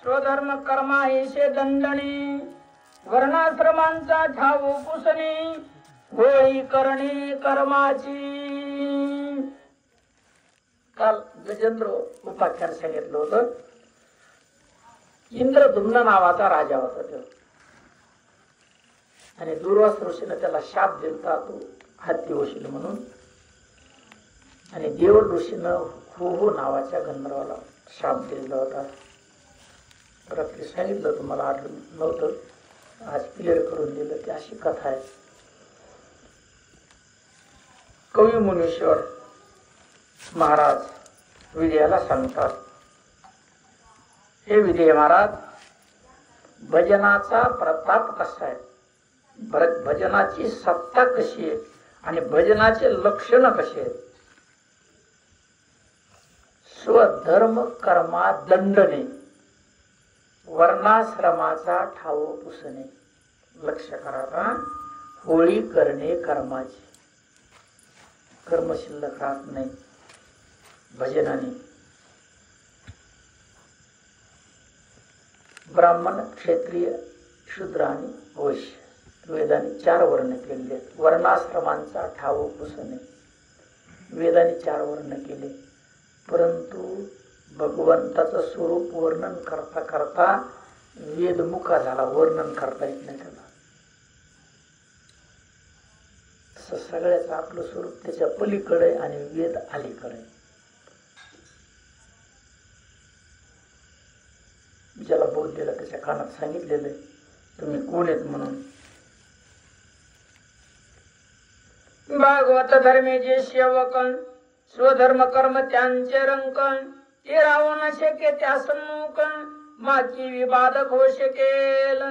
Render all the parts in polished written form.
स्वधर्म कर्माहिषे दंडणी वर्णाश्रमांचा ठाव पुसणे होळी करणे कर्माची. काल गजेंद्र उपाख्यान सांगितलं होतं. इंद्रदुम्न नावाचा राजा होता तो, आणि दुर्वास ऋषीने त्याला शाप दिलता तू हत्ती होशील म्हणून. आणि देव ऋषीनं हुहू नावाच्या गंधर्वाला शाप दिलेला होता. रात्री सांगितलं तुम्हाला आठवण नव्हतं, आज क्लिअर करून दिलं. ती अशी कथा आहे. कवी मुनीश्वर महाराज विजयाला सांगतात, हे विजय महाराज, भजनाचा प्रताप कसा आहे, भजनाची सत्ता कशी आहे आणि भजनाचे लक्षण कसे आहेत. स्वधर्म कर्मा दंडने वर्णाश्रमाचा ठाव पुसणे. लक्ष करा, होळी करणे कर्माची. कर्म शिल्लक राहत नाही भजनाने. ब्राह्मण, क्षत्रिय, शूद्र आणि वैश्य वेदाने 4 वर्ण केले. वर्णाश्रमांचा ठाव पुसणे वेदाने 4 वर्ण केले. परंतु भगवंताचं स्वरूप वर्णन करता करता वेदमुखा झाला, वर्णन करता येत नाही त्याला. तसं सगळ्याच आपलं स्वरूप त्याच्या पलीकडे आणि वेद अलीकडे. ज्याला बोललेला त्याच्या कानात सांगितलेलं आहे तुम्ही कोण आहेत म्हणून. भागवत धर्मेचे सेवकन स्वधर्म कर्म त्यांचे रंकन ते राहू न शके त्या सम्मुखन माची विवादक होऊ शकेल.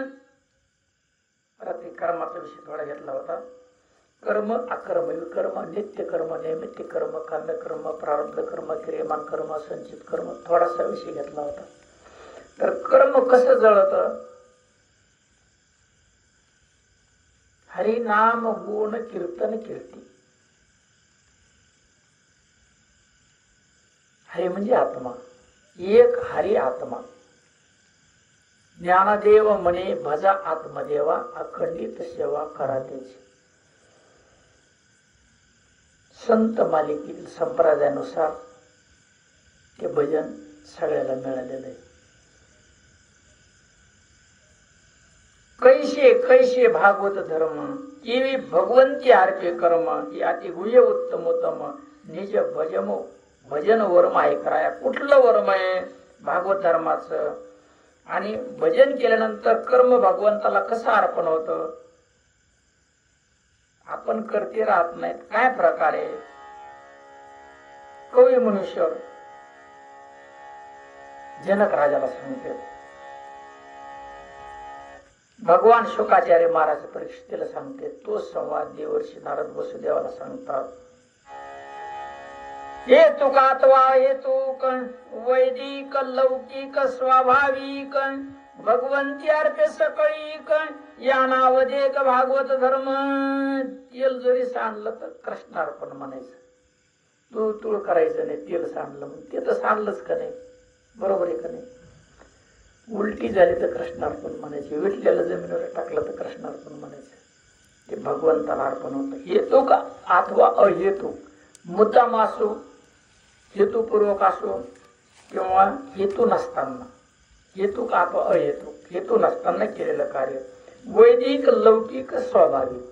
रात्री कर्माचा विषय थोडा घेतला होता. कर्म, अकर्म, विकर्म, नित्य कर्म, नैमित्य कर्म, काम्य कर्म, प्रारब्ध कर्म, क्रियमान कर्म, संचित कर्म, थोडासा विषय घेतला होता. तर कर्म कसं जळत, हरिनाम गुण कीर्तन कीर्ती. हरी म्हणजे आत्मा, एक हरी आत्मा. ज्ञानदेव म्हणे भजा आत्मदेवा, अखंडित सेवा करा त्याची. संत मालिकेतील संप्रदायानुसार ते भजन सगळ्याला मिळालेलं आहे. कैसे कैसे भागवत धर्म केवी भगवंती आर्पे कर्म ही अति गुह्य उत्तमोत्तम निज भजमो भजन वर्म आहे. कराया कुठलं वर्म आहे भागवत धर्माचं. आणि भजन केल्यानंतर कर्म भगवंताला कसं अर्पण होतं. आपण करते राहत नाहीत, काय प्रकारे. कवी मुनीश्वर जनक राजाला सांगते, भगवान शुकाचार्य महाराज परीक्षितीला सांगते, तो संवाद देवर्षी नारद वसुदेवाला सांगतात. हे तुकात्वा हे तुक वैदिक लौकिक स्वाभाविक भगवंती अर्पे सकळीक या नावदेक भागवत धर्म. तेल जरी सांडलं तर कृष्णार्पण म्हणायचं. तू तुळ करायचं नाही, तेल सांडलं म्हणून. ते तर सांडलंच का नाही, बरोबर आहे का नाही. उलटी झाली तर कृष्णार्पण म्हणायचे, विटल्याला जमिनीवर टाकलं तर कृष्णार्पण म्हणायचं. ते भगवंताला अर्पण होतं. हेतुक अथवा अहेतुक, मुद्दाम असो, हेतुपूर्वक असो किंवा हेतू नसताना, हेतुक अथवा अहेतुक, हेतू नसताना केलेलं कार्य. वैदिक लौकिक स्वाभाविक,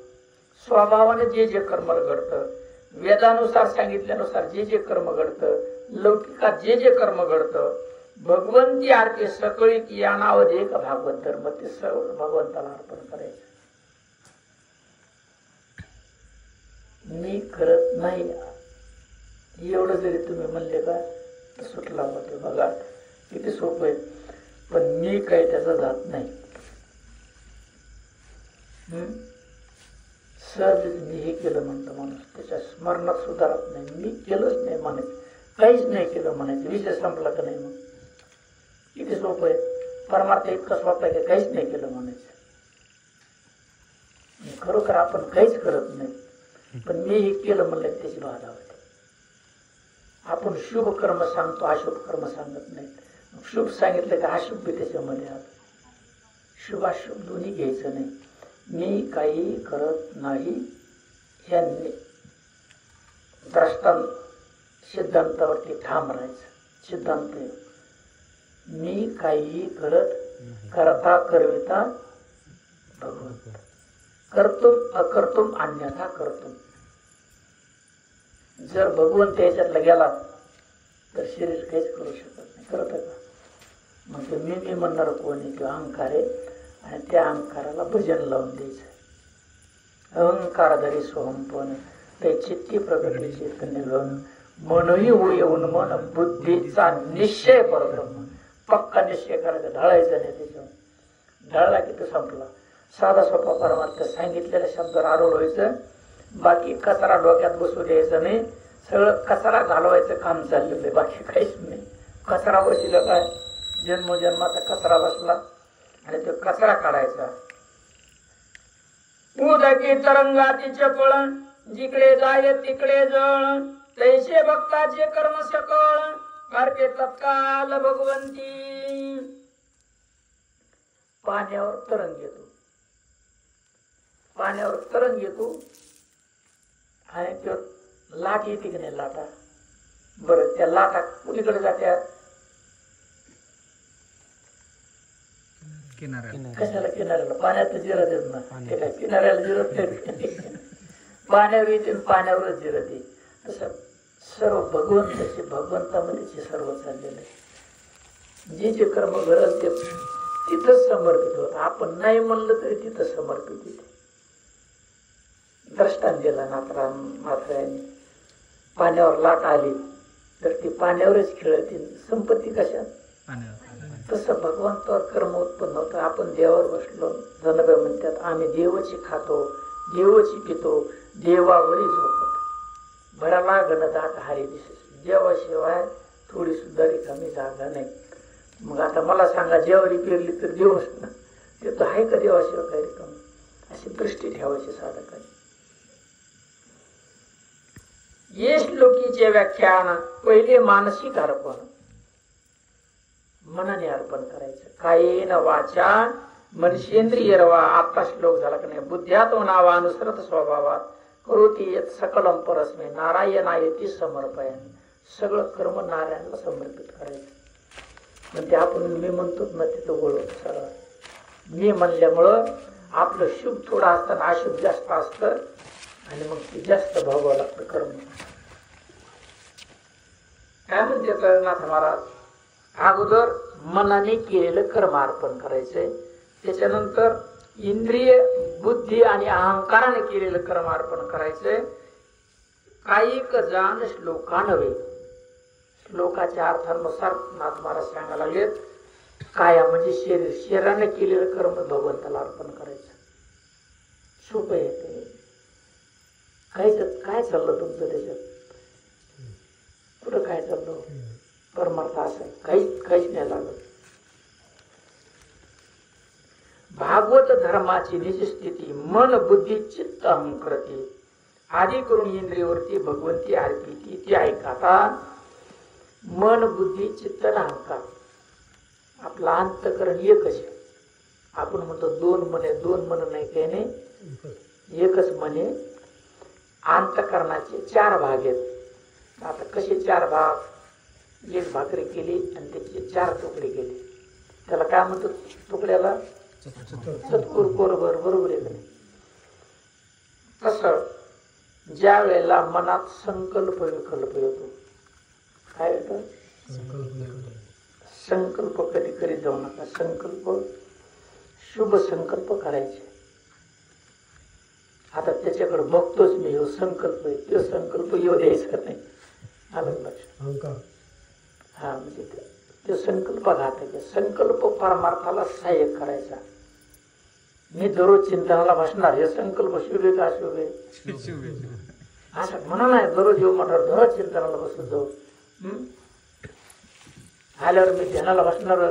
स्वभावाने जे जे कर्म घडतं, वेदानुसार सांगितल्यानुसार जे जे कर्म घडतं, लौकिकात जे जे कर्म घडतं, भगवंती आरती सकळीक या नावात एक भागवत धर्म, ते सर्व भगवंताला अर्पण करायचं. मी करत नाही एवढं जरी तुम्ही म्हणले का तर सुटला होते. बघा किती सोपं आहे. पण मी काही त्याचा जात नाही. सहज मी हे केलं म्हणतो माणूस, त्याच्या स्मरणात सुधारत नाही. मी केलंच नाही म्हणायचं, काहीच नाही केलं म्हणायचं, विषय संपला का नाही. मग किती सोपं आहे. परमार्थ इतकं सोपं आहे की काहीच नाही केलं म्हणायचं. खरोखर आपण काहीच करत नाही, पण मी हे केलं म्हणलं त्याची बाधा होते. आपण शुभ कर्म सांगतो, अशुभ कर्म सांगत नाही. शुभ सांगितलं का अशुभ बी त्याच्यामध्ये आलं. शुभाशुभ दोन्ही घ्यायचं नाही. मी काही करत नाही या दृष्टांत सिद्धांतावरती ठाम राहायचं. सिद्धांत मी काही करता करविता भगवंत, कर्तुम अकर्तुम अन्यथा कर्तुम. जर भगवंत याच्यातला गेला तर शरीर काहीच करू शकत नाही. करत का मग ते मी म्हणणार कोण आहे? किंवा अहंकार आहे. आणि त्या अहंकाराला भजन लावून द्यायचं. अहंकारधारी सोहमपण ते चित्ती प्रगती चैतन्य घेऊन मनही येऊन मन बुद्धीचा निश्चय परब्रह्म. पक्का निश्चय करायचा, ढळायचा नाही. त्याच्यावर ढळला की तो संपला. साधा सोपा परमार्थ सांगितलेल्या शब्दावर आरोळ व्हायचं. बाकी कचरा डोक्यात बसू द्यायचं नाही. सगळं कचरा घालवायचं काम चाललेलं आहे, बाकी काहीच नाही. कचरा बसलं काय जन्मोजन्माचा कचरा बसला आणि तो कचरा काढायचा. उदकी तरंगातीचे पळण जिकडे जाय तिकडे जळ, तैसे भक्ताचे कर्म सकळ करते तत्काल भगवंती. पाण्यावर तरंग येतो, पाण्यावर तरंग येतो आणि तो लाट येते की नाही लाटा. बरं त्या लाटा कुणीकडे जात्या? कशाला किनाऱ्याला? पाण्यात जिरत येत ना. ते काय किनाऱ्याला जिरत नाही, पाण्यावर येते पाण्यावरच जिरत येते. तसं सर्व भगवंताचे भगवंतामध्ये सर्व चाललेलं आहे. जे जे कर्म घडल ते तिथंच समर्पित होत. आपण नाही म्हणलं तरी तिथं समर्पित होते. दृष्टांत दिला नाथरायांनी. पाण्यावर लाट आली तर ती पाण्यावरच खेळते. संपत्ती कशात? तसं भगवंतावर कर्म उत्पन्न होतं. आपण देवावर बसलो. जनबे म्हणतात आम्ही देवाची खातो, देवाची पितो, देवावरही झोपतो. भराला गणदाट हारी दिसे. देवाशिवाय थोडी सुद्धा रिकामी जागा नाही. मग आता मला सांगा, जेवारी पेरली तर देवच ना. ते तर आहे का देवाशिवाय काही रिकामी? अशी दृष्टी ठेवायची साधकांनी. ये श्लोकीचे व्याख्यान पहिले मानसिक अर्पण, मनाने अर्पण करायचं. कायेन वाचा मनसेंद्रिय रवा. आता श्लोक झाला का नाही? बुद्ध्यातो नावा अनुसरत स्वभावात करोती यत् सकलम परस्मै नारायणायती समर्पयामि. सगळं कर्म नारायणाला समर्पित करायचं. पण ते आपण मी म्हणतो ना तिथं बोलवतो. सगळं मी म्हणल्यामुळं आपलं शुभ थोडं असतं, अशुभ जास्त असतं आणि मग ते जास्त भागावं लागतं कर्म. काय म्हणते नाथ महाराज? अगोदर मनाने केलेलं कर्म अर्पण करायचंय. त्याच्यानंतर इंद्रिय बुद्धी आणि अहंकाराने केलेलं कर्म अर्पण करायचंय. कायिक जाण श्लोका नव्हे. श्लोकाच्या अर्थानुसार नाथ महाराज सांगायला लागलेत. काया म्हणजे शरीर, शरीराने केलेलं कर्म भगवंताला अर्पण करायचं. सोपं आहे ते. काय चाललं तुमचं त्याच्यात? कुठं काय चाललं? परमार्थ असं काहीच नाही लागत. भागवत धर्माची निज स्थिती मन बुद्धी चित्त अहंकृती आदी करून इंद्रियवरती भगवंती अर्पिती. ती ऐकाता मन बुद्धी चित्त अहंकार. आपला अंतकरण एकच आहे. आपण म्हणतो दोन मन नाही, काही नाही, एकच मने. अंतकरणाचे 4 भाग आहेत. आता कसे 4 भाग? एक भाकरी केली आणि त्याचे 4 तुकडे केले, त्याला काय म्हणतो? तुकड्याला चतुर कोरभर. बरोबर आहे का नाही? तसं ज्या वेळेला मनात संकल्प विकल्प येतो, काय येतं? संकल्प कधी करीत जाऊ नका. संकल्प शुभ संकल्प करायचे. आता त्याच्याकडे बघतोच मी, हो संकल्प आहे, तो संकल्प येऊ द्यायचा नाही. आलं लक्षात? हा म्हणजे तो संकल्प घातायचा. संकल्प परमार्थाला सहाय्यक करायचा. मी दररोज चिंतनाला बसणार, हे संकल्प शुभे का अशुभे? असं म्हणा नाही. दररोज येऊ म्हटलं, दररोज चिंतनाला बसत जाऊ. आल्यावर मी ध्यानाला बसणार,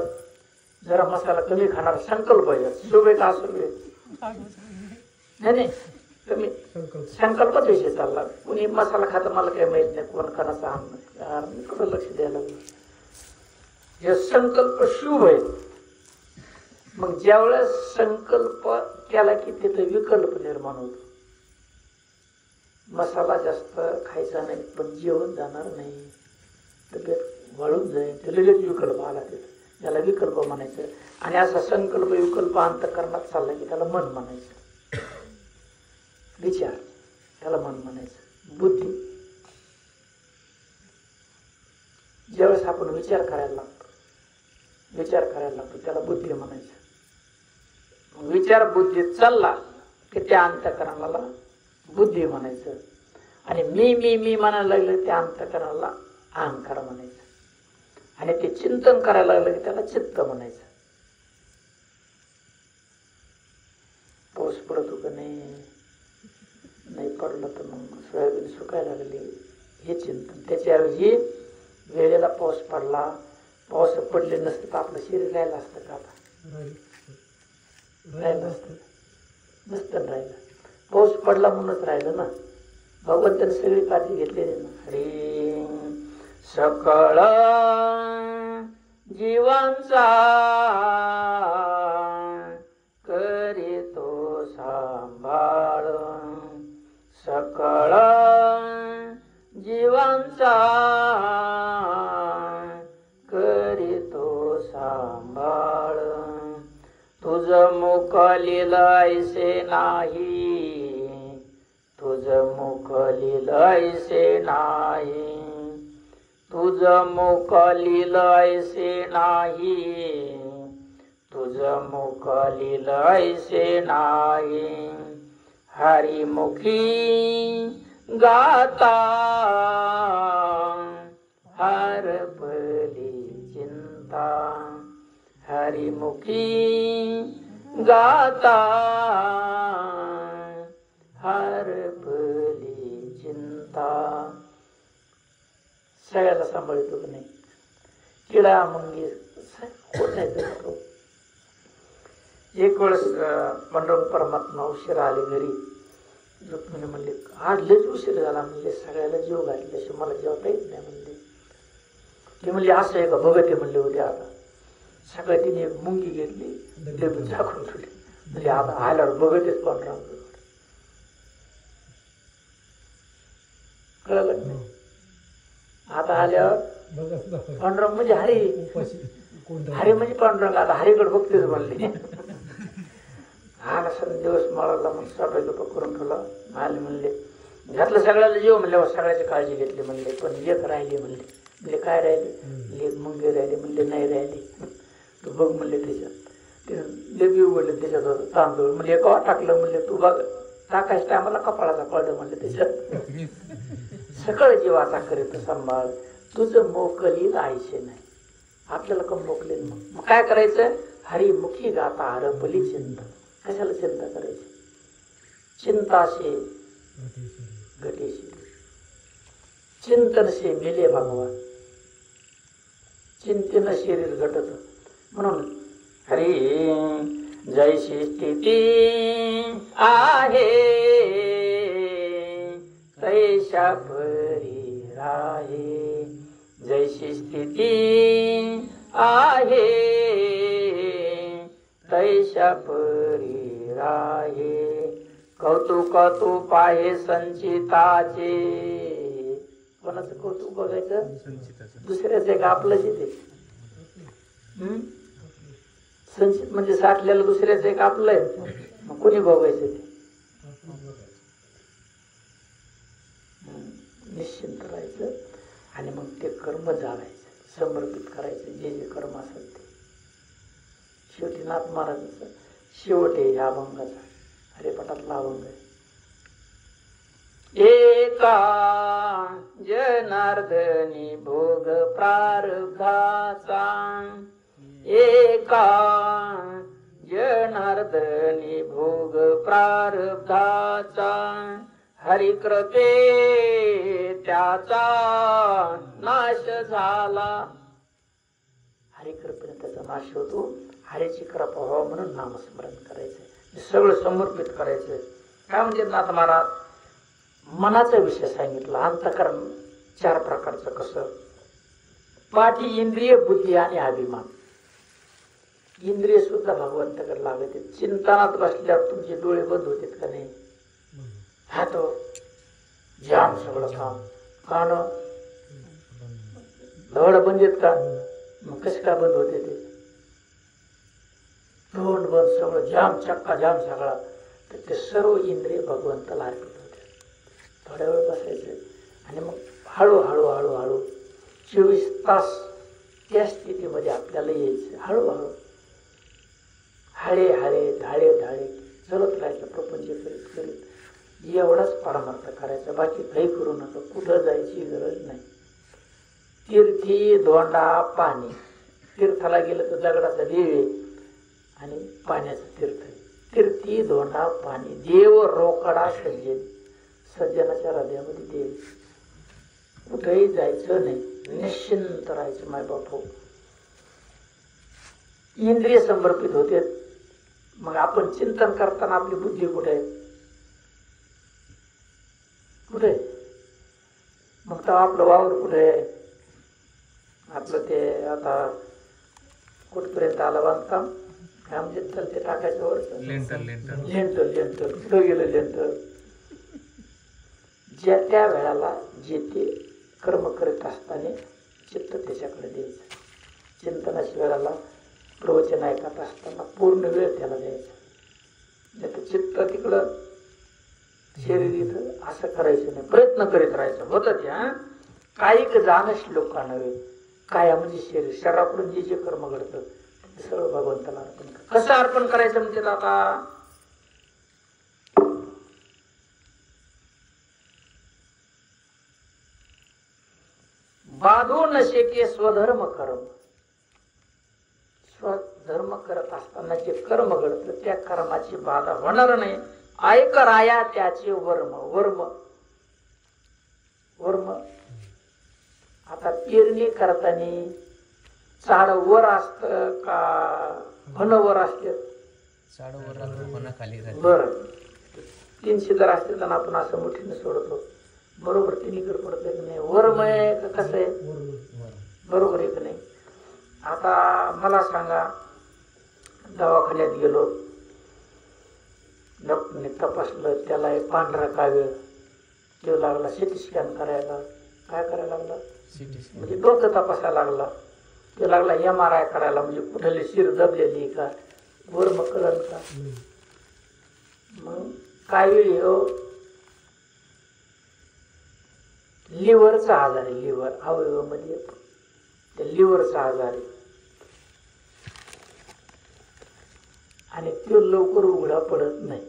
जरा मसाला कमी खाणार. संकल्प आहे शुभे का अशुभे? नाही, तुम्ही संकल्पच विषय चालला. कुणी मसाला खात मला काही माहित नाही, कोण खाण्याचा आम नाही. कुठं लक्ष द्यायला लागलं? हे संकल्प शुभ आहेत. मग ज्यावेळेस संकल्प केला की तिथे विकल्प निर्माण होतो. मसाला जास्त खायचा नाही पण जेवण जाणार नाही, तब्येत वाळून जाईल, ते लगेच विकल्प आला तिथे, त्याला विकल्प म्हणायचं. आणि असा संकल्प विकल्प अंतःकरणात चालला की त्याला मन म्हणायचं. विचार त्याला मन म्हणायचं. बुद्धी ज्यावेळेस आपण विचार करायला लागतो त्याला बुद्धी म्हणायचं. विचार बुद्धीत चालला की त्या अंतःकरणाला बुद्धी म्हणायचं. आणि मी मी मी म्हणायला लागलं त्या अंतःकरणाला अहंकार म्हणायचं. आणि ते चिंतन करायला लागलं की त्याला चित्त म्हणायचं. पाऊस पडतो का नाही पडलं तर मग सोयाबीन सुकायला लागली हे चिंतन. त्याच्याऐवजी वेळेला पाऊस पडला, पाऊस पडले नसते तर आपलं शरीर राहिलं असतं का? आता राहिलं नसतं राहिलं. पाऊस पडला म्हणूनच राहिलं ना. भगवंताने सगळी काळजी घेतलेली ना. हरी सकळ जीवांचा करीतो सांभाळ, सकळ जीवांचा करीतो सांभाळ. तुझ मुख लिहिलंयसे नाही, तुझ मुख लिहिलंयसे नाही, तुझ मुख लिहिलंयसे नाही, तुझ मुख लिहिलंयसे नाही. हरिमुखी गाता हरपली चिंता, हरिमुखी गाता हरपली चिंता. सगळ्याला सांभाळतो की नाही. किडा मुंगी होत. एक वेळेस पांडुरंग परमात्मा उशीर आले घरी. रुक्मिणी म्हणले आज लयच उशीर झाला. म्हणले सगळ्याला जीव घातल्याशिवाय मला जेवता येत नाही म्हणले. ते म्हणले असं आहे का? बघते म्हणले उद्या. आता सगळ्या तिने एक मुंगी घेतली, डेबी झाकून ठेवली. म्हणजे आता आल्यावर बघतेच पांडुरंग. कळलं नाही. आता आल्यावर पांडुरंग म्हणजे हरी, हरी म्हणजे पांडुरंग. आता हरीकडे बघतेच म्हणले. हा सर दिवस मळाला मग स्वयंपाक करून ठेवला. आले म्हणले घातलं सगळ्याला जेव म्हणले. सगळ्याची काळजी घेतली म्हणले. पण लेख राहिली म्हणले. म्हणजे काय राहिले? लेख मुंगे राहिले म्हणले. नाही राहिली तू बघ म्हणले. त्याच्यात ते लेबी उघडले, त्याच्यात तांदूळ म्हणजे कवा टाकलं म्हणले. तू बघ टाकायच्या टायमाला कपाळाचा पडलं म्हणले. त्याच्यात सकाळ जीवाचा करीत सांभाळ, तुझं मोकली लायचे नाही. आपल्याला कम मोकले मग काय करायचं? हरिमुखी गाता हरपली चिंता. कशाला चिंता करायची? चिंताशे घटेशी, चिंतन से मिले भगवान. चिंतन शरीर घटत. म्हणून हरी जैशी स्थिती आहे तैशा परी राहे. जैशी स्थिती आहे तैशा परी राहे. कौतुक तू पाहे संचिताचे. कोणाचं कौतुक बघायचं? दुसऱ्याचं एक आपलंच येते. संचित म्हणजे साठलेलं दुसऱ्याचं एक आपलं आहे. मग कोणी बघायचं ते? निश्चिंत राहायचं आणि मग ते कर्म जाळायचं, समर्पित करायचं जे जे कर्म असेल ते. शेवटी नाथ महाराजांचं शेवट आहे ह्या अभंगाचा. हरिपाठातला अभंग आहे. एका जनार्दनी भोग प्रारब्धाचा, एका जनार्दनी भोग प्रारब्धाचा. हरिकृपे त्याचा नाश झाला. हरिकृपेने त्याचा नाश होतो. हरीची कृपा व्हावं म्हणून नामस्मरण करायचं, सगळं समर्पित करायचं. काय म्हणजे नाथ महाराज मनाचा विषय सांगितला. अंतःकरण चार प्रकारचं कसं पाठी इंद्रिय, बुद्धी आणि अभिमान. इंद्रिय सुद्धा भगवंताकडे लागत. चिंतनात बसल्यावर तुमचे डोळे बंद होतात का नाही? हा तो जाम सगळं काम. कान धड बंद आहेत का? मग कसे काय बंद होते ते? तोंड बंद, सगळं जाम, चक्का जाम सगळा. तर ते सर्व इंद्रिय भगवंताला अर्पित होते. थोड्या वेळ बसायचे आणि मग हळूहळू हळूहळू 24 तास त्या स्थितीमध्ये आपल्याला यायचं. हळूहळू हळे हळे धाडे धाडे चलत राहायचं, प्रपंच करीत करीत. एवढाच परमार्थ करायचा, बाकी काही करू नका. कुठं जायची गरज नाही. तीर्थी धोंडा पाणी. तीर्थाला गेलं तर दगडाचा देव आहे आणि पाण्याचं तीर्थ आहे. तीर्थी धोंडा पाणी. देव रोकडा सज्जन. सज्जनाच्या हृदयामध्ये देव. कुठेही जायचं नाही, निश्चिंत राहायचं. माय बापू इंद्रिय समर्पित होते. मग आपण चिंतन करताना आपली बुद्धी कुठे आहे? कुठे? मग तर आपलं वावर कुठे आहे? आपलं ते आता कुठपर्यंत आलं बांधकाम? काय म्हणजे चल ते टाकायचं वर लेंटर लेंटर कुठं गेलं लेंटर? ज्या त्या वेळाला जे ते कर्म करत असताना चित्त त्याच्याकडे द्यायचं. चिंतनाच्या वेळाला प्रवचन ऐकत असताना पूर्ण वेळ त्याला द्यायचा. नाही चित्त तिकडं, शरीर इथं, असं करायचं नाही. प्रयत्न करीत राहायचं. होतं त्या कायिक जाणं श्लोका नव्हे. काय म्हणजे शरीर, शरीराकडून जे जे कर्म घडतं ते सगळं भगवंताला अर्पण कर. कसं अर्पण करायचं म्हणजे आता बाधू न शके स्वधर्म कर्म. स्वधर्म करत असताना जे कर्म घडतं त्या कर्माची बाधा होणार नाही. ऐक राया त्याचे वर्म. वर्म वर्म आता पेरणी करताना झाड वर असत का फन वर असते? बर 300 जर असते तर आपण असं मुठीने सोडतो. बरोबर तिन्हीकडे पडत की नाही? वर्म आहे का कसं आहे? बरोबर आहे की नाही? आता मला सांगा, दवाखान्यात गेलो, डॉक्टरने तपासलं, त्याला एक पांढरा कावीळ, तो लागला सिटी स्कॅन करायला. काय करायला लागला? म्हणजे डोकं तपासायला लागला. तो लागला MRI करायला, म्हणजे कुठली शिर दबलेली का, वर्म कळलं का? मग कावीळ हो लिव्हरचा आजार आहे. लिव्हर अवयवामध्ये त्या लिव्हरचा आजार आहे आणि तो लवकर उघडा पडत नाही.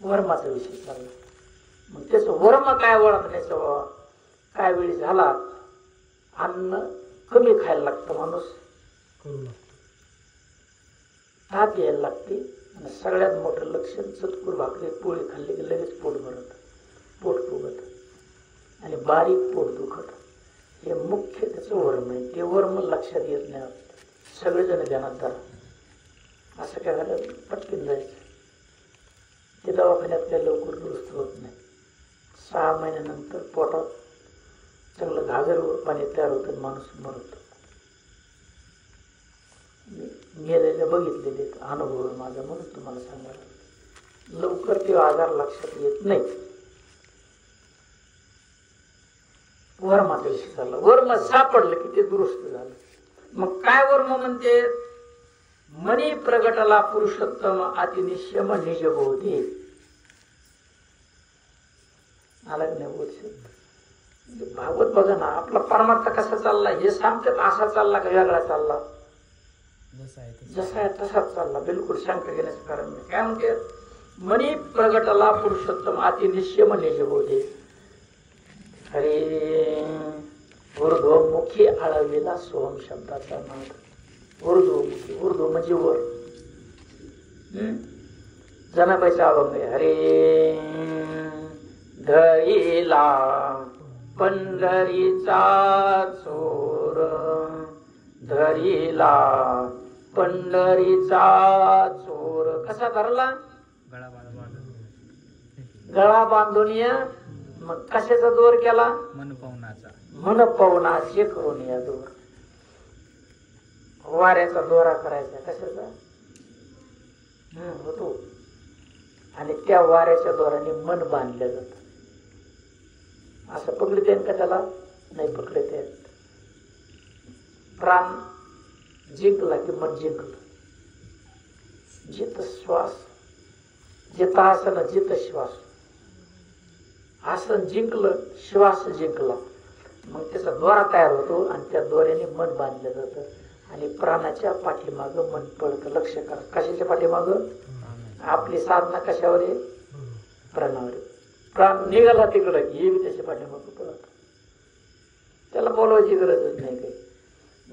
वर्माचा विषय चालला. मग त्याचं वर्म काय ओळखण्याचं बाबा? काय वेळी झाला अन्न कमी खायला लागतं, माणूस ताप यायला लागते. आणि सगळ्यात मोठं लक्षण चतकुर भाकरी पोळी खाल्ली की लगेच पोट भरत, पोट फुगत आणि बारीक पोट दुखत. हे मुख्य त्याचं वर्म आहे. ते वर्म लक्षात येत नाही. सगळेजण ध्यानात धरा. असं काय झालं पटकन जायचं. ते दवाखान्यात काही लवकर दुरुस्त होत नाही. 6 महिन्यानंतर पोटात चांगलं घागरवर पाणी तयार होतं, माणूस मरतो. मेलेले बघितलेले अनुभव माझा, म्हणून तुम्हाला सांगायला. लवकर ते आजार लक्षात येत नाही. वर्माचा विषय झाला. वर्म सापडलं की ते दुरुस्त झालं. मग काय वर्म म्हणते? मनी प्रगटला पुरुषोत्तम अतिनिश्यम निज बोधी. आला की नाही बोध? भागवत बघा ना, आपला परमार्थ कसा चालला हे सांगतात. असा चालला का वेगळा चालला? जसा आहे तसाच चालला. बिलकुल शंका घेण्याचं कारण नाही. काय म्हणते? मनी प्रगटला पुरुषोत्तम अतिनिश्यम निज बोधी. अरे ऊर्ध्वमुखी आळविला सोहम शब्दाचा नाद. ऊर्ध्वमुखी, ऊर्ध्व म्हणजे वर. जनाबाईचा अभंग आहे. हरे धईला पंढरीचा चोर, धरीला पंढरीचा चोर. कसा धरला? गळा बांधून. मग कशाचा दोर केला? मन पवनाचे करून या दोर. वाऱ्याचा दोरा करायचा कशाचा होतो. आणि त्या वाऱ्याच्या दोराने मन बांधलं जात. असं पकडता येईल का त्याला? नाही पकडता येत. प्राण जिंकला की मन जिंकलं. जित श्वास जित आसन जित श्वास. आसन जिंकलं, श्वास जिंकला, मग त्याचा दोरा तयार होतो आणि त्या दोऱ्याने मन बांधलं जातं. आणि प्राणाच्या पाठीमाग मन पळतं. लक्ष करा, कशाच्या पाठीमाग? आपली साधना कशावर आहे? प्राणावर. प्राण निघाला तिकडं हे बी त्याच्या पाठीमाग पळत. त्याला बोलवायची गरजच नाही काही.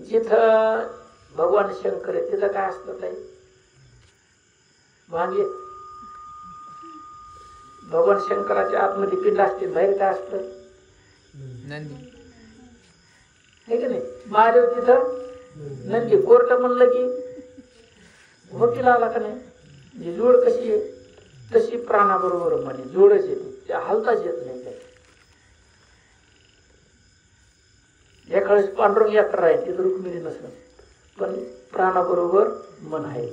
जिथं भगवान शंकर आहे तिथं काय असतं? काही भांगे. भगवान शंकराच्या आतमध्ये पिंड असते, बाहेर काय असतं? नंदी. हे की नाही? महादेव तिथं नंदी. कोर्ट म्हणलं की वकील आला का नाही? जी जोड कशी आहे तशी प्राणाबरोबर म्हणे जोडच येते, त्या हलताच येत नाही. काही एका वेळेस पांडुरंग यात्रा आहे तिथं रुक्मिणी नसलं, पण प्राणाबरोबर मन आहे.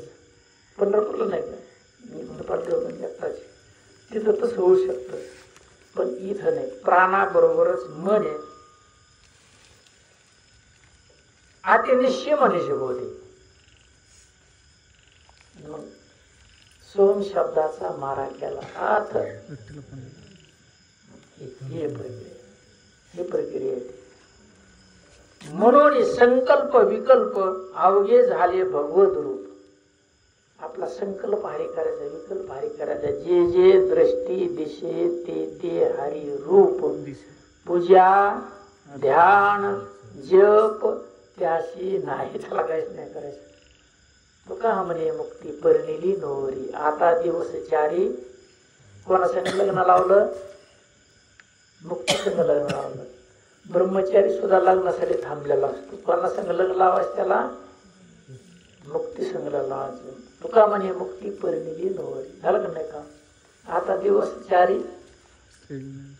पंढरपूरला नाही का पांडुरंग यात्राची, तिथं तसं होऊ शकतं, पण इथं नाही. प्राणाबरोबरच मन आहे. आते निश्चय म्हणे शिकवते. मग सोम शब्दाचा मारा केला. आत ही प्रक्रिया आहे. म्हणून संकल्प विकल्प अवघे झाले भगवत रूप. आपला संकल्प हरी करायचा, विकल्प हरी करायचा. जे जे दृष्टी दिशे ते ते हरी रूप. पूजा ध्यान जप त्याशी नाही, त्याला काहीच नाही करायचं. तुका म्हणे मुक्ती परिणिली नोरी. आता दिवस चारी. कोणासंग लग्न लावलं? मुक्ती संग लग्न लावलं. ब्रह्मचारी सुद्धा लग्नासाठी थांबलेला असतो. कोणासंग लग्न लावायचं? त्याला मुक्ती संग लावायचं. तुका म्हणे मुक्ती परिणिली नोरी. झालं का नाही का? आता दिवस चारी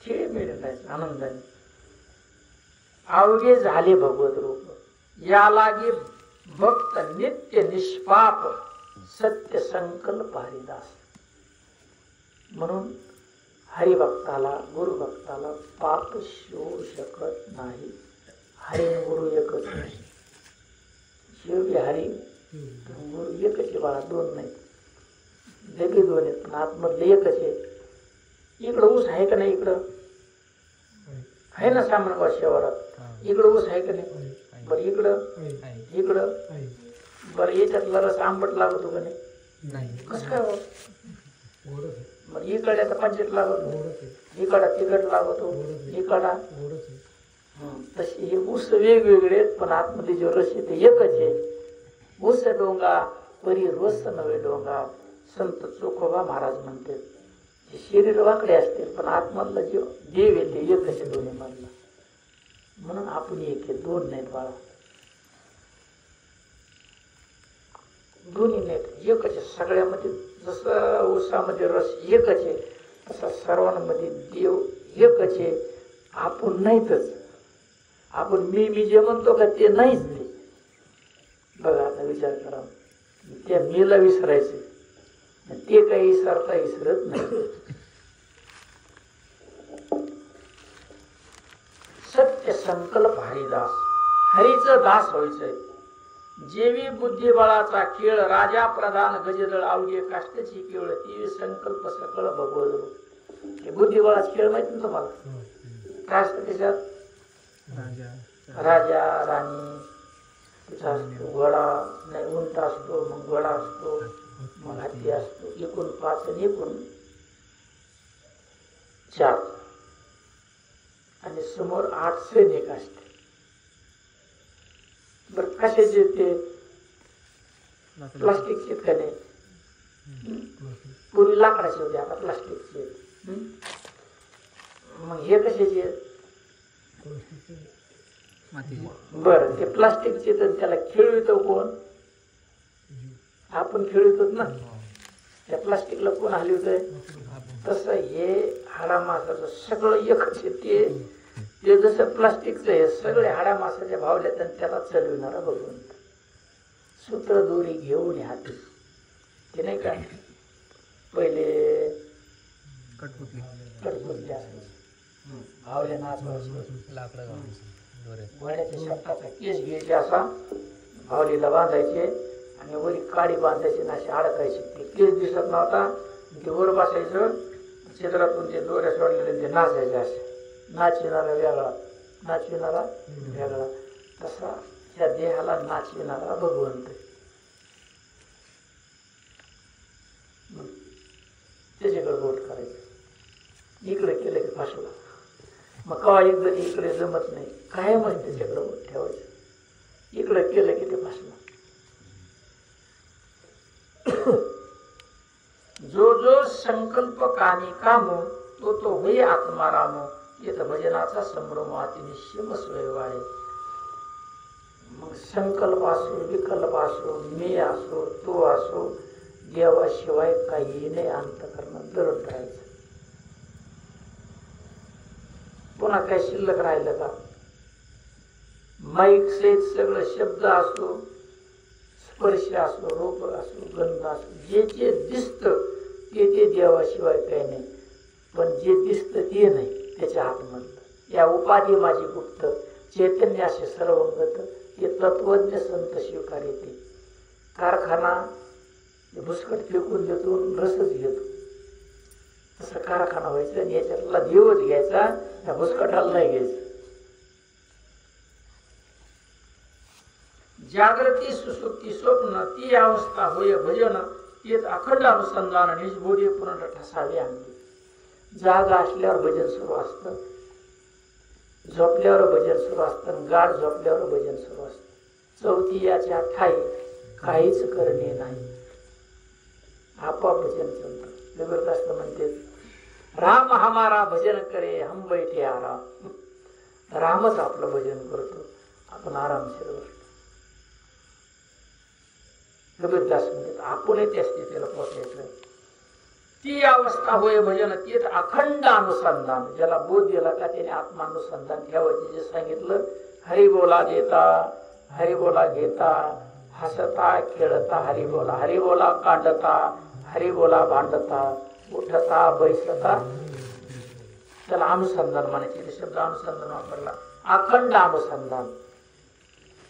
खेळ मिळत आनंदाने. अवघे झाले भगवत रूप. या लागे भक्त नित्य निष्पाप सत्य संकल्प हरिदास. म्हणून हरिभक्ताला गुरुभक्ताला पाप शिवू शकत नाही. हरी गुरु एकच नाही. शिव हरी गुरु एकच आहे बाळा, दोन नाही. जगी दोन आहेत पण आतमधले एकच आहे. इकडं ऊस आहे का नाही? इकडं आहे ना सामान शहरात. इकडं ऊस आहे का नाही? बरं इकडं बरं याच्यातला रस आंबट लागतो का नाही? कसं काय? मग इकड्याचा पंचट लागतो, इकडा तिखट लागतो, इकडा. तसे हे ऊस वेगवेगळे आहेत पण आतमध्ये जो रस आहे ते एकच आहे. ऊस डोंगा परी रस नव्हे डोंगा. संत चोखोबा महाराज म्हणते. शरीर वाकडे असते पण आतमधला जो देव आहे ते एकच आहे दोन्ही मधला. म्हणून आपण एक आहे, दोन नाहीत बाळा. दोन्ही नाहीत, एकच आहे. सगळ्यामध्ये जसं ऊसामध्ये रस एकच आहे तसा सर्वांमध्ये देव एकच आहे. आपण नाहीतच. आपण मी जे म्हणतो का ते नाहीच. ते बघा आता विचार करा. त्या मीला विसरायचे ते काही विसरत नाही. सत्य संकल्प हरिदास. हरीचं दास व्हायचंय. जेवी बुद्धिबळाचा खेळ राजा प्रधान गजदळ अवघे काष्टची केवळ ती संकल्प सकळ भगवत. हे बुद्धिबळाचा खेळ माहिती ना तुम्हाला? काय असतं त्याच्यात? राजा राणी असतो, घोडा नाही उंट असतो, मग घोडा असतो, मग हत्ती असतो. एकूण 5 आणि एकूण 4 आणि समोर 8 सैनिक असते. बर कशाचे? ते प्लास्टिकचे का नाही? पूर्वी लाकडाचे होते, आता प्लास्टिकचे. मग हे कशाचे? बर ते प्लास्टिकचे. तर त्याला खेळवितो कोण? आपण खेळवितो ना. त्या प्लास्टिकला कोण हलवतोय? तसं हे हाडामासाचं सगळं एकच आहे. ते ते जसं प्लास्टिकचं हे सगळे हाडा मासाच्या भावल्यात आणि त्याला चलविणारा भगवंत. सूत्र दोरी घेऊन हाती ते नाही का पहिले कटपुतली भावल्या नाच घोड्याच्या शब्दाचा केस घ्यायचे असा भावलीला बांधायचे आणि वरी काडी बांधायची ना अशी अडकायची. ते केस दिसत नव्हता ते वर बसायचं चित्रातून ते दोऱ्या सोडलेले ते नाचायचे असे. नाचविणारा वेगळा नाचविणारा वेगळा तसा या देहाला नाचविणारा भगवंत. त्याच्याकडे बोट करायचं इकडे केलं की फासला. मग कवा एकदा इकडे जमत नाही कायमच त्याच्याकडे बोट ठेवायचं इकडे केलं की ते फासला. जो जो संकल्प कामी कामो तो तो होई आत्मा रामो. येत भजनाचा संभ्रम अतिनिश्चय स्वय वाढे. मग संकल्प असो विकल्प असो मी असो तो असो देवाशिवाय काही नाही अंतःकरण दरड राहायचं. पुन्हा काय शिल्लक राहिलं का? माईक सहित सगळं शब्द असो स्पर्श असो रूप असो गंध असो जे जे दिसत ते देवाशिवाय काही नाही. पण जे दिसत ते नाही त्याच्या आतमधलं. या उपाधी माझी गुप्त चैतन्य असे सर्वंगत हे तत्वज्ञ संत स्वीकारिते. कारखाना भुसकट फेकून देतो रसच घेतो तसं कारखाना व्हायचं आणि याच्यातला देवच घ्यायचा या भुसकटाला नाही घ्यायचं. जागृती सुसुप्ती स्वप्न ती अवस्था होय भजन तेच अखंड अनुसंधान निजबोधी पूर्ण ठसावे आणली. जागा असल्यावर भजन सुरू असतं झोपल्यावर भजन सुरू असतं गाढ झोपल्यावर भजन सुरू असतं. चौथी याच्या ठाई काहीच करणे नाही आपोआप भजन चालतं. जबरदस्त म्हणते राम हमारा भजन करे हम बैठे आराम. रामच आपलं भजन करतो आपण आरामशीर बसतो. जबरदस्त म्हणते आपणही त्या स्थितीला पोहोचायचं. ती अवस्था होय भजन तीच अखंड अनुसंधान. ज्याला बोध दिला का त्याने आत्मानुसंधान ठेवायचे. जे सांगितलं हरिबोला देता हरिबोला घेता हसता खेळता हरिबोला कांडता हरिबोला भांडता उठता बैसता त्याला अनुसंधान म्हणायचे. शब्द अनुसंधान वापरला. अखंड अनुसंधान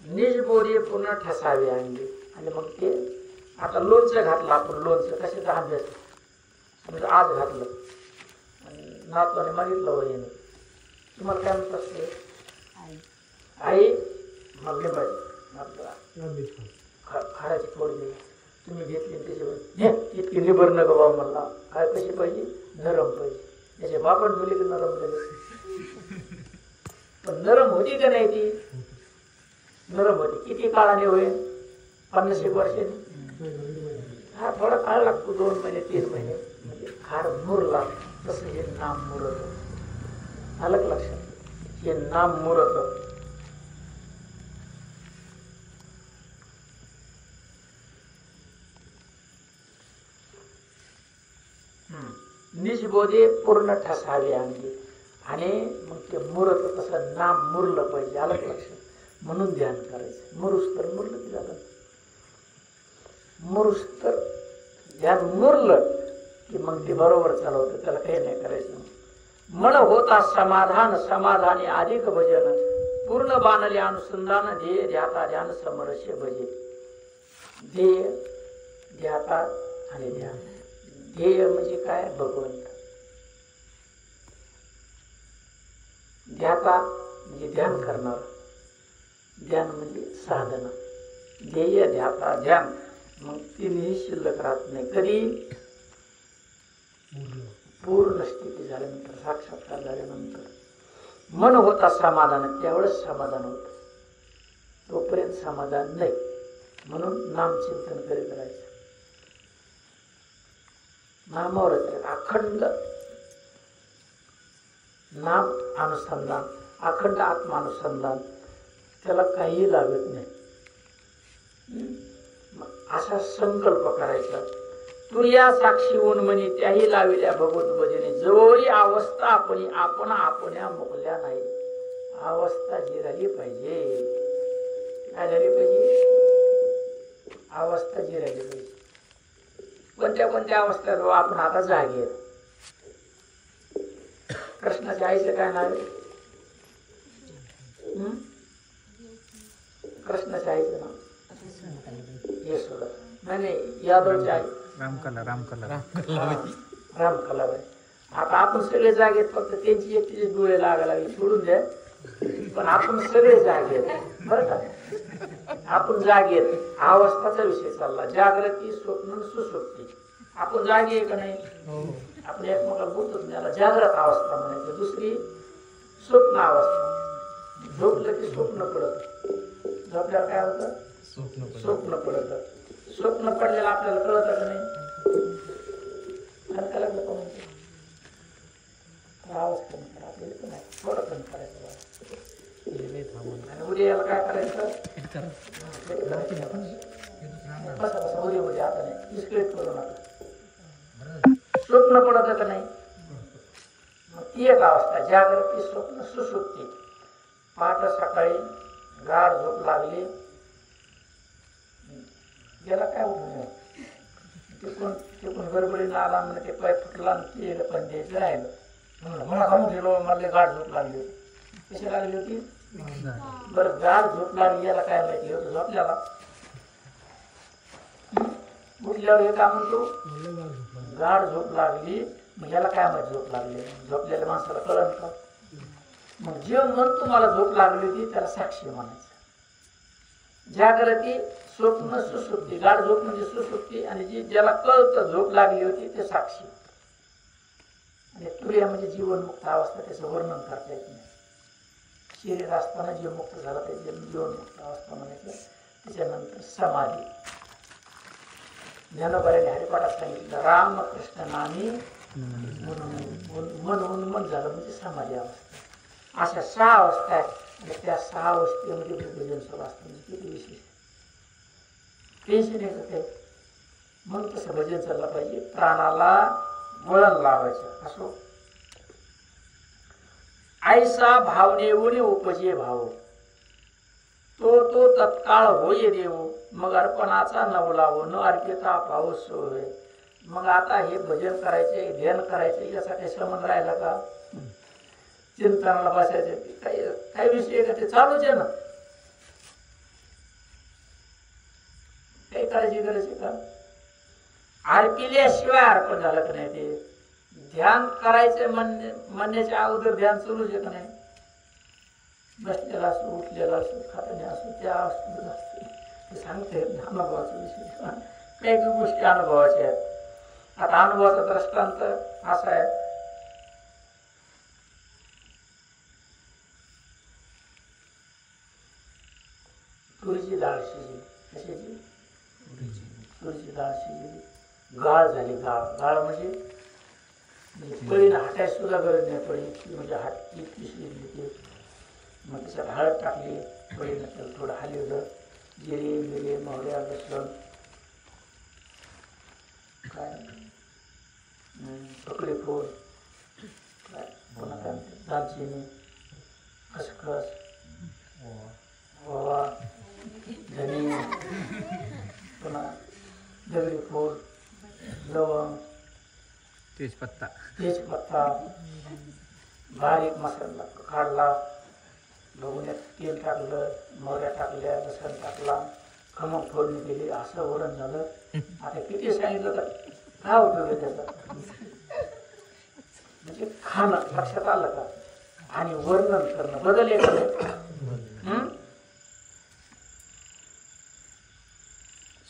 निजबोधी पूर्ण ठसावे आणले. आणि मग ते आता लोणचं घातलं आपण. लोणचं कशाचा अभ्यास म्हणजे आज घातलं आणि नातवाने मागितलं वहिनी तुम्हाला काय म्हणत असते आई मग खाराची फोड दिली तुम्ही घेतली त्याच्यावर इतकी निबर नका बाबा म्हणला. काय कशी पाहिजे नरम पाहिजे. त्याच्या बापण ठेवली की नरम झाली पण नरम होती का नाही ती नरम होती. किती काळाने होईल 50-1 वर्षांनी. हा थोडा काळ लागतो 2 महिने 3 महिने म्हणजे खार मुरला. तसं हे नाम मुरत आलं लक्षात. हे नाम मुरत निजबोधे पूर्ण ठसावे अंगी. आणि मग ते मुरत तसं नाम मुरलं पाहिजे. आलं लक्षात. म्हणून ध्यान करायचं. मुरुस तर मुरलं की झालं. मुरुस तर ध्यान मुरलं की मग ते बरोबर चालवतं. त्याला काही नाही करायचं. मन होता समाधान समाधानी अधिक भजन पूर्ण बाणले अनुसंधान ध्येय ध्याता ध्यान समरस्य भजे. ध्येय ध्याता आणि ध्यान. ध्येय म्हणजे काय भगवंत. ध्याता म्हणजे ध्यान करणार. ध्यान म्हणजे साधना. ध्येय ध्याता ध्यान मग तिन्ही शिल्लक राहत नाही. कधी पूर्ण स्थिती झाल्यानंतर साक्षात्कार झाल्यानंतर मन होता समाधान त्यावेळेस समाधान होत. तोपर्यंत समाधान नाही. म्हणून नामचिंतन करीत राहायचं. नामावरच अखंड नाम अनुसंधान अखंड आत्मानुसंधान त्याला काही लागत नाही. असा संकल्प करायचा. तुर्या साक्षी होऊन म्हणे त्याही लाविल्या भगवत भजने जवळी अवस्था आपण आपण्या मुकल्या नाही. अवस्था जी झाली पाहिजे. काय झाली पाहिजे? अवस्था जी राहिली पाहिजे. कोणत्या कोणत्या अवस्थेत आपण आता जागे. कृष्णाच्या आईचं काय नाव आहे? कृष्णाच्या आईचं नाव यशोदा. नाही, यादवची आई रामकलाबाई. आता आपण सगळे जागेत, फक्त त्यांची एकटीचे डोळे लागायला लागले, सोडून द्या. पण आपण सगळे जागेत बरं का. आपण जागेत. अवस्थाचा विषय चालला. जागृती, स्वप्न, सुसुप्ती. आपण जागे आहे का नाही? आपण एकमेकाला बोलतो त्याला जागृत अवस्था म्हणायचं. दुसरी स्वप्न अवस्था. झोपलं की स्वप्न पडत. झोपल्यावर काय होतं? स्वप्न पडत. स्वप्न पडलेलं आपल्याला कळत का नाही? हलका लागलं का म्हणतो आवाज कमी करा. आपल्याला पण नाही, थोडं कमी करायचं. आणि उद्या याला काय करायचं? उद्या उद्या आता नाही, डिस्क्रेट करू नका. स्वप्न पडत का नाही? मग ती एक अवस्था. जागृती, स्वप्न, सुसुप्ती. पहाटे सकाळी गाढ झोप लागली, गेला काय उठून तिकून गडबडीनं आला. म्हणजे ते पाय फुटला आणि ते पण द्यायचं राहिलं. मला सांगून गेलो, मला गाढ झोप लागली होती. कशी लागली होती? बरं, गाढ झोप लागली याला काय माहिती होतं? झोपल्याला उठल्यावर हे काय म्हणतो? गाढ झोप लागली. मग याला काय माहिती झोप लागली? झोपलेल्या माणसाला कळलं का? मग जे म्हणतो मला झोप लागली होती त्याला साक्षी म्हणायचं. जागृती, स्वप्न, सुसुप्ती. गाढ झोप म्हणजे सुसुप्ती, आणि जी ज्याला कळतं झोप लागली होती ते साक्षी. आणि तुर्या म्हणजे जीवनमुक्त अवस्था. त्याचं वर्णन करता येत नाही. शरीर असताना जीव मुक्त झाला त्याचे जीवनमुक्त अवस्था म्हणायचं. त्याच्यानंतर समाधी. ज्ञानोबाने हरिपाठात सांगितलं, राम कृष्ण नामी मन उन्मन झालं म्हणजे समाधी अवस्था. अशा 6 अवस्था आहेत. त्या 6 अवस्थेमध्ये भजन सुरू असतं. म्हणजे किती विशेष. टेन्शन येतं ते. म्हणून तसं भजन चाललं पाहिजे. प्राणाला वळण लावायचं. असो ऐसा भावने उणी उपजे भाव, तो तत्काळ होय देव. मग अर्पणाचा नवलावो, न अर्पिता भाव सोय. मग आता हे भजन करायचे, ध्यान करायचे, याचा काही संबंध राहिला का? चिंतनाला बसायचे काही विषय का? ते चालूच आहे ना. काही करायची गरज आहे का? अर्पिल्याशिवाय अर्पण झालं का नाही? ते ध्यान करायचे म्हणण्याच्या अगोदर ध्यान सुरूच आहे का नाही? बसलेला असो, उठलेला असो, खाताने असो, त्या अवस्थेत असते. ते सांगते अनुभवाचा विषय. काही गोष्टी अनुभवाच्या आहेत. आता अनुभवाचा दृष्टांत असा आहे. तुरीची डाळ शिजली. कशाची? तुरीची डाळ शिजली. गाळ झाली. गाळ म्हणजे पळीनं हाटायची सुद्धा गरज नाही. पळी म्हणजे हाटकी शिजली ते. मग त्याच्यात हळद टाकली. पळीनं त्याला थोडं हलवलं. जिरे, मिरे, मोहऱ्या, लसूण, काय पकडी फूल, काय पुन्हा काय दालचिनी, खसखस, ओवा, धने, पुन्हा दगडी फूल, लवंग, तेजपत्ता, बारीक मसाला काढला. भगुन्यात तेल टाकलं, मोहऱ्या टाकल्या, लसण टाकला, खमंग फोडणी केली. असं वरण झालं. आता किती सांगितलं तर काय उपयोग आहे त्याचा? म्हणजे खाणं लक्षात आलं का? आणि वर्णन करणं बदल येत नाही.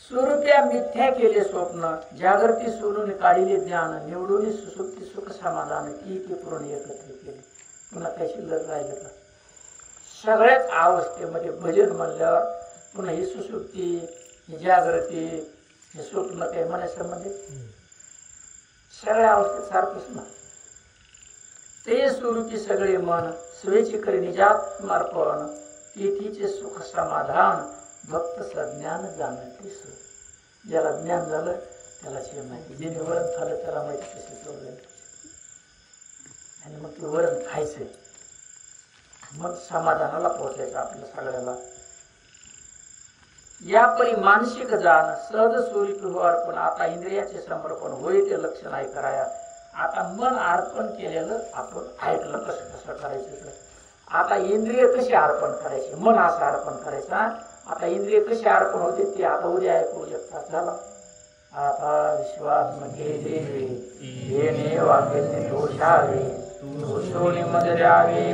स्वरूप्या मिथ्या केले स्वप्न, जागृती सोडून काढिले ज्ञान, निवडून सुसुप्ती सुख समाधान, की पुरण एकत्र केले. पुन्हा काही शिल्लक राहिलं का? सगळ्याच अवस्थेमध्ये भजन म्हणल्यावर पुन्हा ही सुसुप्ती, ही जागृती, हे स्वप्न काही म्हणायचं म्हणजे सगळ्या अवस्थेत सारखंच ना. ते स्वरूपी सगळे मन स्वेची करी निजात मार्पण, तिचे सुख समाधान भक्त सज्ञान जाणते सुख. ज्याला ज्ञान झालं त्याला जे माहिती, जे वरण खाल्लं त्याला माहिती कसे सोडलं. आणि मग ते वरण खायचं. मग समाधानाला पोहोचायचं आपल्या सगळ्याला. या परी मानसिक जाण सहज स्वरूपी हो अर्पण. आता इंद्रियाचे समर्पण होय ते लक्ष नाही कराया. आता मन अर्पण केलेलं आपण ऐकलं कसं कसं करायचं. आता इंद्रिय कशी अर्पण करायची, मन असं अर्पण करायचं. आता इंद्रिय कशी अर्पण होते ते आता उद्या ऐकू शकतात. झालं आता विश्वास मध्ये देवे येणे वाक्य दोषावे दोषोनी मध्ये द्यावे